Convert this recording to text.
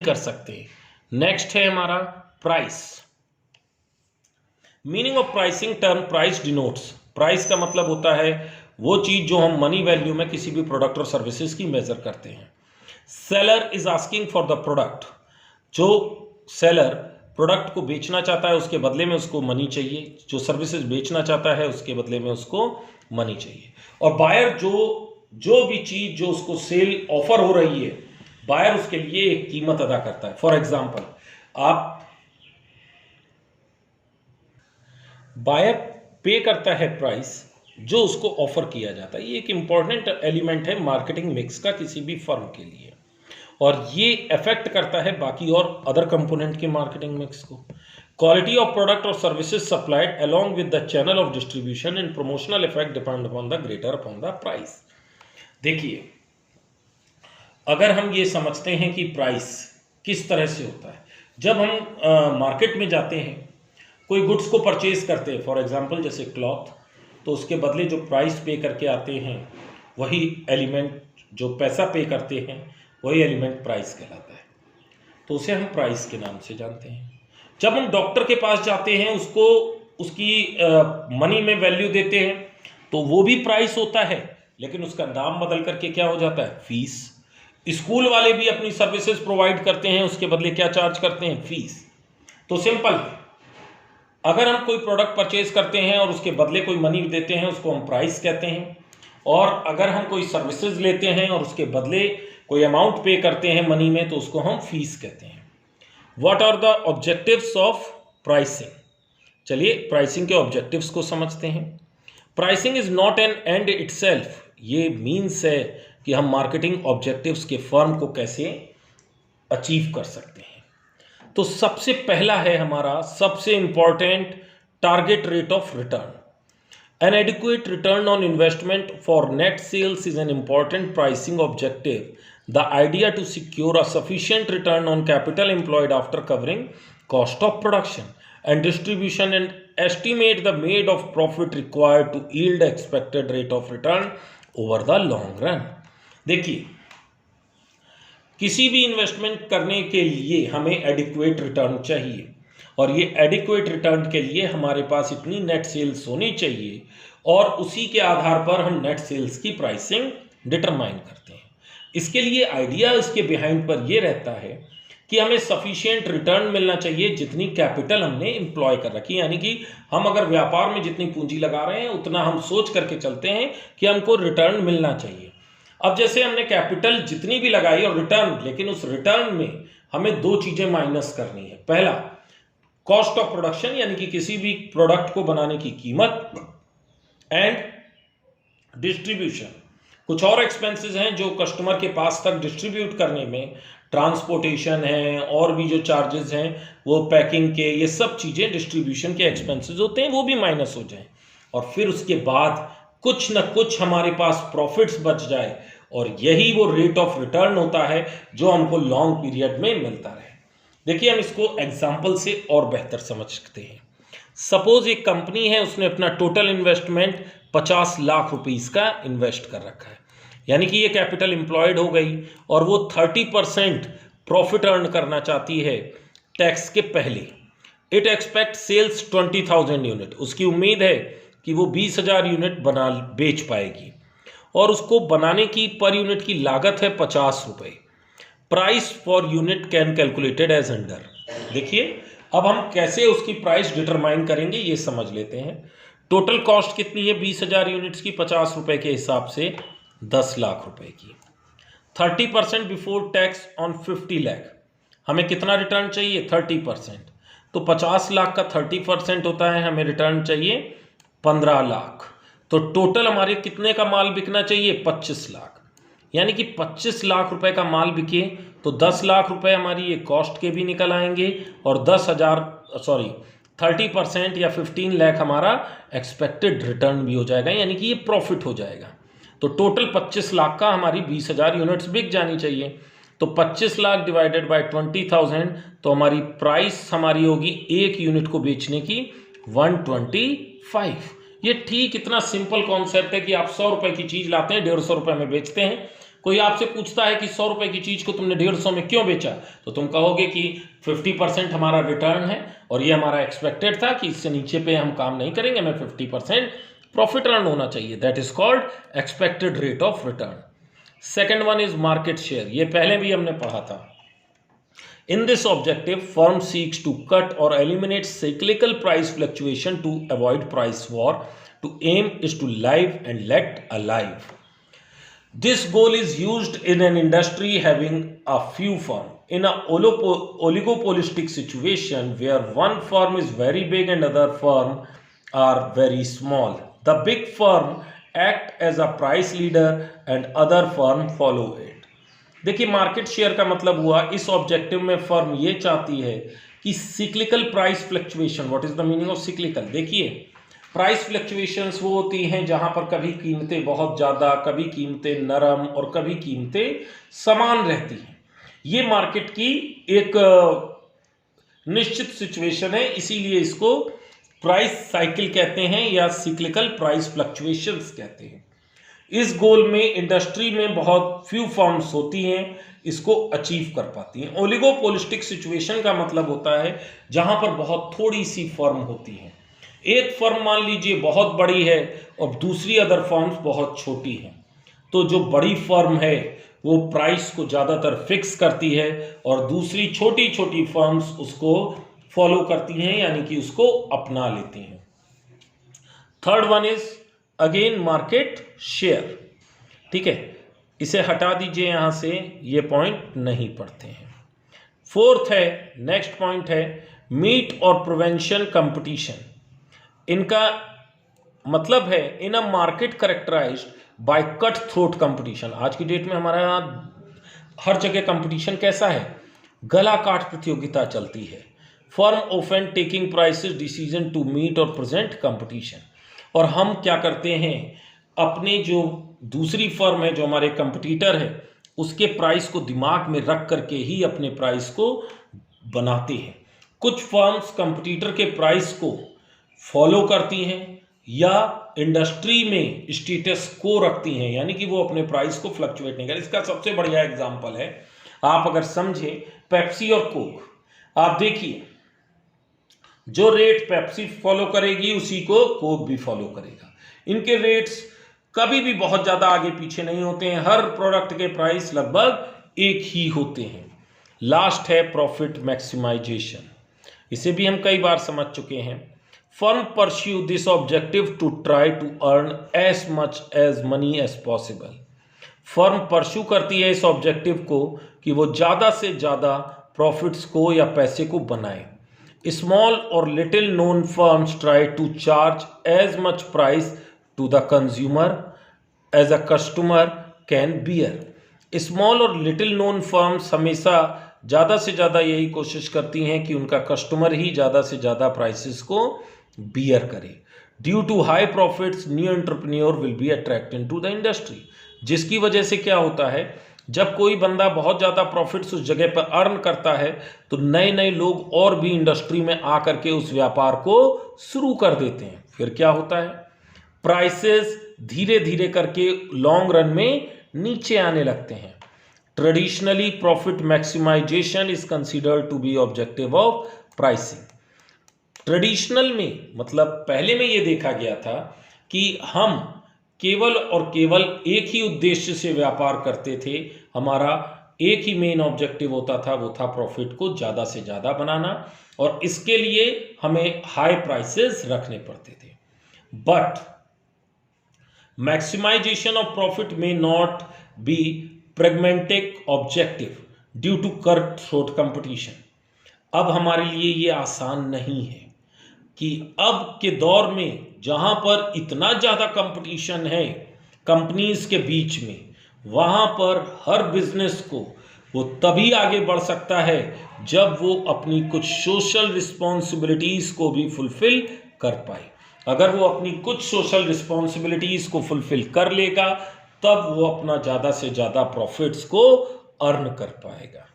कर सकते हैं। नेक्स्ट है हमारा price. Meaning of pricing, term price denotes, price का मतलब होता है वो चीज जो हम मनी वैल्यू में किसी भी प्रोडक्ट और सर्विसेज की मेजर करते हैं। Seller is asking for the product, जो सेलर प्रोडक्ट को बेचना चाहता है उसके बदले में उसको मनी चाहिए, जो सर्विसेज बेचना चाहता है उसके बदले में उसको मनी चाहिए। और बायर जो भी चीज जो उसको सेल ऑफर हो रही है, बायर उसके लिए एक कीमत अदा करता है। फॉर एग्जांपल, आप बायर पे करता है प्राइस जो उसको ऑफर किया जाता है। ये एक इंपॉर्टेंट एलिमेंट है मार्केटिंग मिक्स का किसी भी फर्म के लिए, और ये अफेक्ट करता है बाकी और अदर कंपोनेंट के मार्केटिंग मिक्स को। क्वालिटी ऑफ प्रोडक्ट और services supplied along with the channel of distribution and promotional effect depend upon the greater upon the price. देखिए, अगर हम ये समझते हैं कि प्राइस किस तरह से होता है, जब हम मार्केट में जाते हैं, कोई गुड्स को परचेज करते हैं, फॉर एग्जांपल जैसे क्लॉथ, तो उसके बदले जो प्राइस पे करके आते हैं वही एलिमेंट, जो पैसा पे करते हैं वही एलिमेंट प्राइस कहलाता है। तो उसे हम प्राइस के नाम से जानते हैं। जब हम डॉक्टर के पास जाते हैं, उसको उसकी मनी में वैल्यू देते हैं, तो वो भी प्राइस होता है, लेकिन उसका नाम बदल करके क्या हो जाता है, फीस। स्कूल वाले भी अपनी सर्विसेज प्रोवाइड करते हैं, उसके बदले क्या चार्ज करते हैं, फीस। तो सिंपल है, अगर हम कोई प्रोडक्ट परचेज करते हैं और उसके बदले कोई मनी देते हैं उसको हम प्राइस कहते हैं, और अगर हम कोई सर्विसेज लेते हैं और उसके बदले कोई अमाउंट पे करते हैं मनी में तो उसको हम फीस कहते हैं। What are the objectives of pricing? चलिए प्राइसिंग के ऑब्जेक्टिव्स को समझते हैं। Pricing is not an end itself, ये मीन्स है कि हम मार्केटिंग ऑब्जेक्टिव्स के फर्म को कैसे अचीव कर सकते हैं। तो सबसे पहला है हमारा सबसे important, target rate of return. An adequate return on investment for net sales is an important pricing objective. The idea to secure a sufficient return on capital employed after covering cost of production and distribution and estimate the made of profit required to yield expected rate of return over the long run. देखिए, किसी भी investment करने के लिए हमें adequate return चाहिए, और ये एडिक्वेट रिटर्न के लिए हमारे पास इतनी नेट सेल्स होनी चाहिए, और उसी के आधार पर हम नेट सेल्स की प्राइसिंग डिटरमाइन करते हैं। इसके लिए आइडिया इसके बिहाइंड पर ये रहता है कि हमें सफिशिएंट रिटर्न मिलना चाहिए जितनी कैपिटल हमने एम्प्लॉय कर रखी है। यानी कि हम अगर व्यापार में जितनी पूंजी लगा रहे हैं उतना हम सोच करके चलते हैं कि हमको रिटर्न मिलना चाहिए। अब जैसे हमने कैपिटल जितनी भी लगाई और रिटर्न, लेकिन उस रिटर्न में हमें दो चीजें माइनस करनी है। पहला, कॉस्ट ऑफ प्रोडक्शन, यानी कि किसी भी प्रोडक्ट को बनाने की कीमत, एंड डिस्ट्रीब्यूशन, कुछ और एक्सपेंसेस हैं जो कस्टमर के पास तक डिस्ट्रीब्यूट करने में, ट्रांसपोर्टेशन है और भी जो चार्जेस हैं वो पैकिंग के, ये सब चीजें डिस्ट्रीब्यूशन के एक्सपेंसेस होते हैं, वो भी माइनस हो जाएं, और फिर उसके बाद कुछ न कुछ हमारे पास प्रॉफिट्स बच जाए, और यही वो रेट ऑफ रिटर्न होता है जो हमको लॉन्ग पीरियड में मिलता रहे। देखिए, हम इसको एग्जाम्पल से और बेहतर समझ सकते हैं। सपोज एक कंपनी है, उसने अपना टोटल इन्वेस्टमेंट 50 लाख रुपीस का इन्वेस्ट कर रखा है, यानी कि ये कैपिटल एम्प्लॉयड हो गई, और वो 30% प्रॉफिट अर्न करना चाहती है टैक्स के पहले। इट एक्सपेक्ट सेल्स 20,000 यूनिट, उसकी उम्मीद है कि वो 20,000 यूनिट बेच पाएगी, और उसको बनाने की पर यूनिट की लागत है 50 रुपये। Price for unit can calculated as under. देखिए, अब हम कैसे उसकी प्राइस डिटरमाइन करेंगे ये समझ लेते हैं। टोटल कॉस्ट कितनी है 20,000 यूनिट्स की, 50 रुपये के हिसाब से 10 लाख रुपए की। 30% बिफोर टैक्स ऑन 50 लाख, हमें कितना रिटर्न चाहिए, 30%। तो 50 लाख का 30% होता है, हमें रिटर्न चाहिए 15 लाख। तो टोटल हमारे कितने का माल बिकना चाहिए, 25 लाख। यानी कि 25 लाख रुपए का माल बिके तो 10 लाख रुपए हमारी ये कॉस्ट के भी निकल आएंगे, और 30% या 15 लाख हमारा एक्सपेक्टेड रिटर्न भी हो जाएगा, यानी कि ये प्रॉफिट हो जाएगा। तो टोटल 25 लाख का हमारी 20,000 यूनिट्स बिक जानी चाहिए। तो 25 लाख डिवाइडेड बाय 20,000, तो हमारी प्राइस हमारी होगी एक यूनिट को बेचने की 125। ये ठीक इतना सिंपल कॉन्सेप्ट है कि आप 100 रुपए की चीज़ लाते हैं, 150 रुपए में बेचते हैं। कोई आपसे पूछता है कि 100 रुपए की चीज को तुमने 150 में क्यों बेचा, तो तुम कहोगे कि 50% हमारा रिटर्न है और ये हमारा एक्सपेक्टेड था कि इससे नीचे पे हम काम नहीं करेंगे, हमें 50% प्रॉफिट अर्न होना चाहिए। That is called expected rate of return. Second one is market share, ये पहले भी हमने पढ़ा था। In this objective, firm seeks to cut or eliminate cyclical price fluctuation to avoid price war. To aim is to live and let alive. This goal is used in an industry having a few firms. In an oligopolistic situation where one firm is very big and other firm are very small, the big firm act as a price leader and other firm follow it. देखिए, market share का मतलब हुआ इस objective में firm ये चाहती है कि cyclical price fluctuation, what is the meaning of cyclical? देखिए, प्राइस फ्लक्चुएशंस वो होती हैं जहां पर कभी कीमतें बहुत ज़्यादा, कभी कीमतें नरम और कभी कीमतें समान रहती हैं। ये मार्केट की एक निश्चित सिचुएशन है, इसीलिए इसको प्राइस साइकिल कहते हैं या सिक्लिकल प्राइस फ्लक्चुएशंस कहते हैं। इस गोल में इंडस्ट्री में बहुत फ्यू फर्म्स होती हैं इसको अचीव कर पाती हैं। ओलिगोपोलिस्टिक सिचुएशन का मतलब होता है जहां पर बहुत थोड़ी सी फर्म होती हैं। एक फर्म मान लीजिए बहुत बड़ी है और दूसरी अदर फर्म्स बहुत छोटी हैं, तो जो बड़ी फर्म है वो प्राइस को ज़्यादातर फिक्स करती है और दूसरी छोटी छोटी फर्म्स उसको फॉलो करती हैं, यानी कि उसको अपना लेती हैं। Third one is again market share. ठीक है, इसे हटा दीजिए यहां से, ये पॉइंट नहीं पढ़ते हैं। फोर्थ है, नेक्स्ट पॉइंट है मीट और प्रिवेंशन कंपटीशन। इनका मतलब है in a market characterized by cut throat competition. आज की डेट में हमारा हर जगह कंपटीशन कैसा है? गला काट प्रतियोगिता चलती है। Firm often taking prices decision to meet और प्रेजेंट कंपटीशन। और हम क्या करते हैं, अपने जो दूसरी फर्म है, जो हमारे कंपटीटर है, उसके प्राइस को दिमाग में रख करके ही अपने प्राइस को बनाते हैं। कुछ फर्म्स कंपटीटर के प्राइस को फॉलो करती हैं या इंडस्ट्री में स्टेटस को रखती हैं, यानी कि वो अपने प्राइस को फ्लक्चुएट नहीं करती। इसका सबसे बढ़िया एग्जांपल है, आप अगर समझे, पेप्सी और कोक। आप देखिए, जो रेट पेप्सी फॉलो करेगी उसी को कोक भी फॉलो करेगा। इनके रेट्स कभी भी बहुत ज़्यादा आगे पीछे नहीं होते हैं, हर प्रोडक्ट के प्राइस लगभग एक ही होते हैं। लास्ट है प्रॉफिट मैक्सिमाइजेशन। इसे भी हम कई बार समझ चुके हैं। Firm pursue this objective to try to earn as much as money as possible. Firm pursue करती है इस ऑब्जेक्टिव को कि वो ज़्यादा से ज़्यादा प्रॉफिट्स को या पैसे को बनाए। Small or little known firms try to charge as much price to the consumer as a customer can bear. Small और little known firms हमेशा ज़्यादा से ज़्यादा यही कोशिश करती हैं कि उनका कस्टमर ही ज़्यादा से ज़्यादा प्राइसेस को बियर करे। Due to high profits new entrepreneur will be attracted to the industry. जिसकी वजह से क्या होता है, जब कोई बंदा बहुत ज़्यादा प्रॉफिट्स उस जगह पर अर्न करता है तो नए नए लोग और भी इंडस्ट्री में आकर के उस व्यापार को शुरू कर देते हैं। फिर क्या होता है, प्राइसेस धीरे धीरे करके लॉन्ग रन में नीचे आने लगते हैं। Traditionally profit maximization is considered to be objective of pricing. Traditional में मतलब पहले में ये देखा गया था कि हम केवल और केवल एक ही उद्देश्य से व्यापार करते थे। हमारा एक ही मेन ऑब्जेक्टिव होता था, वो था प्रॉफिट को ज़्यादा से ज़्यादा बनाना, और इसके लिए हमें हाई प्राइसेस रखने पड़ते थे। बट मैक्सिमाइजेशन ऑफ प्रॉफिट में not be pragmatic objective due to cut throat competition. अब हमारे लिए ये आसान नहीं है कि अब के दौर में जहां पर इतना ज़्यादा कंपटीशन है कंपनीज के बीच में, वहां पर हर बिजनेस को वो तभी आगे बढ़ सकता है जब वो अपनी कुछ सोशल रिस्पॉन्सिबिलिटीज़ को भी फुलफिल कर पाए। अगर वो अपनी कुछ सोशल रिस्पॉन्सिबिलिटीज़ को फुलफिल कर लेगा तब वो अपना ज़्यादा से ज़्यादा प्रॉफिट्स को अर्न कर पाएगा।